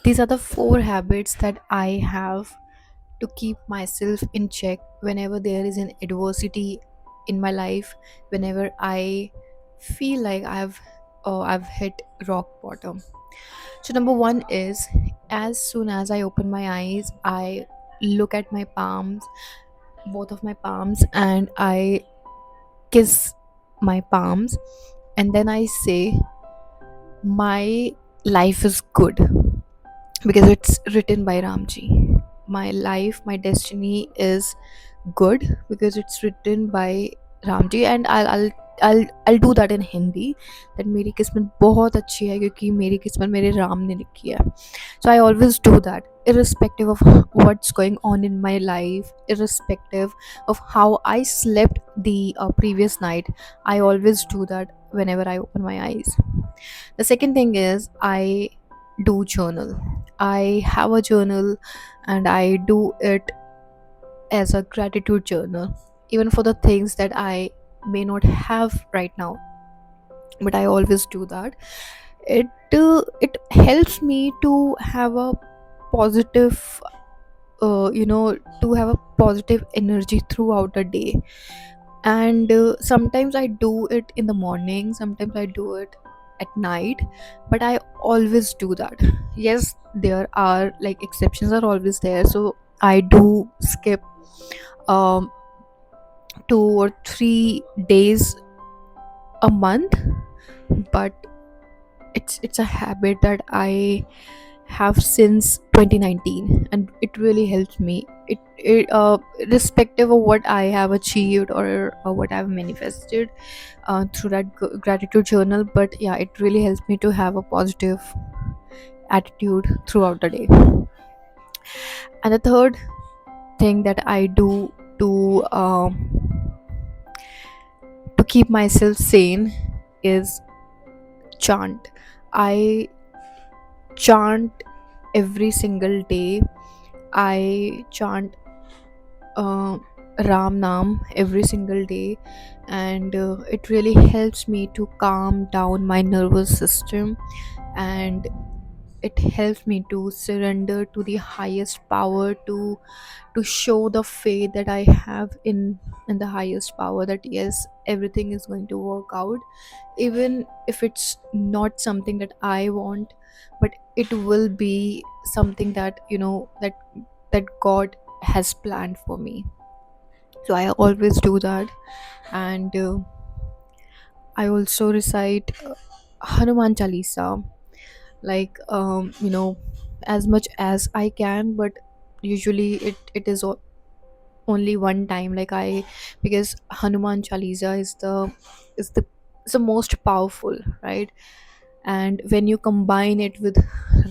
These are the four habits that I have to keep myself in check whenever there is an adversity in my life, whenever I feel like I've hit rock bottom. So number 1 is, as soon as I open my eyes, I look at my palms, both of my palms, and I kiss my palms, and then I say my life is good because it's written by Ramji. My life, my destiny is good because it's written by Ramji, and I'll do that in Hindi. That मेरी किस्मत बहुत अच्छी है क्योंकि मेरी किस्मत मेरे राम ने लिखी है. So I always do that, irrespective of what's going on in my life, irrespective of how I slept the previous night. I always do that whenever I open my eyes. The second thing is, I do journal. I have a journal, and I do it as a gratitude journal, even for the things that I may not have right now. But I always do that. It helps me to have a positive, to have a positive energy throughout the day. And sometimes I do it in the morning, sometimes I do it at night, but I always do that. Yes, there are like exceptions are always there, so I do skip um 2 or 3 days a month, but it's a habit that I have since 2019, and it really helps me. It irrespective of what I have achieved, or what I've manifested through that gratitude journal, but yeah, it really helps me to have a positive attitude throughout the day. And the third thing that I do to keep myself sane is chant. I chant every single day. I chant uh, Ram Nam every single day, and it really helps me to calm down my nervous system, and it helps me to surrender to the highest power, to show the faith that I have in the highest power, that yes, everything is going to work out, even if it's not something that I want, but it will be something that that God has planned for me. So I always do that. And I also recite Hanuman Chalisa, like as much as I can, but usually it is only one time, like I because Hanuman Chalisa is the is the most powerful, right? And when you combine it with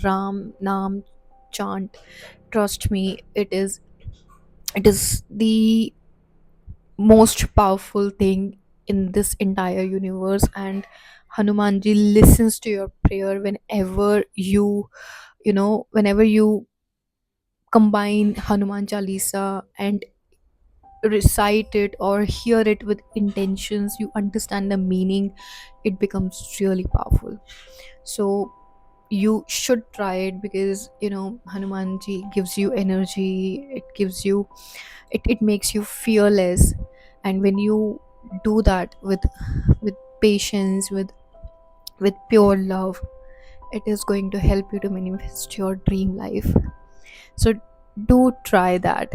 Ram Nam chant, trust me, it is the most powerful thing in this entire universe. And Hanumanji listens to your prayer whenever whenever you combine Hanuman Chalisa and recite it or hear it with intentions, you understand the meaning, it becomes really powerful. So you should try it, because Hanumanji gives you energy, it makes you fearless. And when you do that with patience, with pure love, it is going to help you to manifest your dream life. So do try that.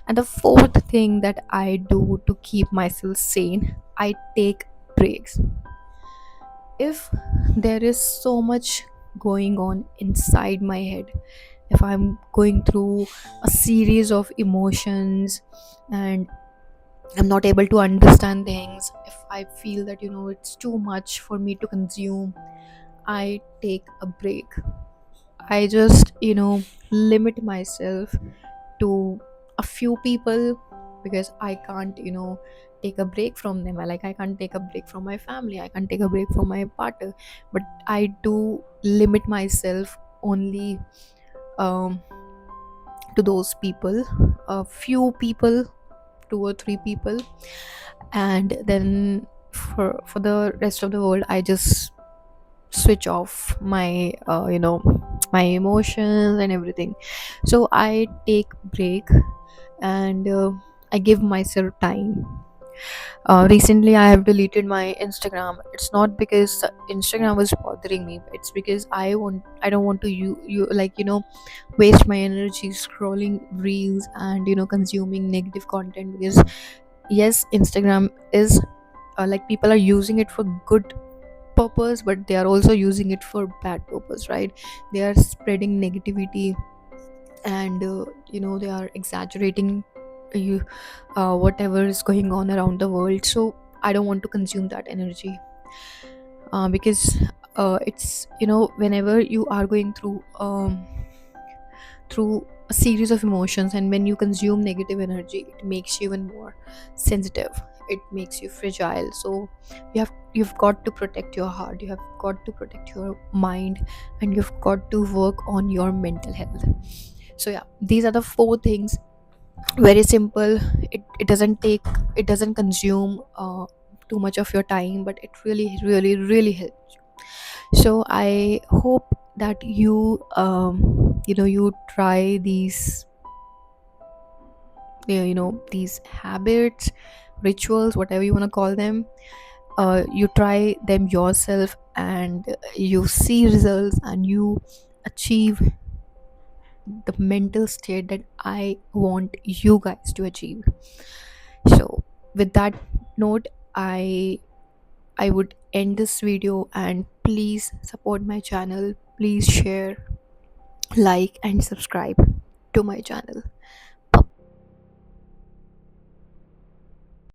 And the fourth thing that I do to keep myself sane, I take breaks. If there is so much going on inside my head, if I'm going through a series of emotions and I'm not able to understand things, if I feel that it's too much for me to consume, I take a break. I just limit myself to a few people, because I can't take a break from them. I can't take a break from my family, I can't take a break from my partner, but I do limit myself only um, to those people, a few people, 2 or 3 people. And then for the rest of the world, I just switch off my my emotions and everything. So I take break, and I give myself time. Recently I have deleted my Instagram. It's not because Instagram was bothering me, it's because I don't want to you like, waste my energy scrolling reels and consuming negative content. Because yes, Instagram is like, people are using it for good purpose, but they are also using it for bad purpose, right? They are spreading negativity, and they are exaggerating you whatever is going on around the world. So I don't want to consume that energy, because it's, whenever you are going through a series of emotions, and when you consume negative energy, it makes you even more sensitive, it makes you fragile. So you've got to protect your heart, you have got to protect your mind, and you've got to work on your mental health. So yeah, these are the four things. Very simple. It doesn't consume too much of your time, but it really really really helps. So I hope that you try these habits, rituals, whatever you want to call them. You try them yourself, and you see results, and you achieve the mental state that I want you guys to achieve. So with that note, I would end this video, and please support my channel, please share, like and subscribe to my channel.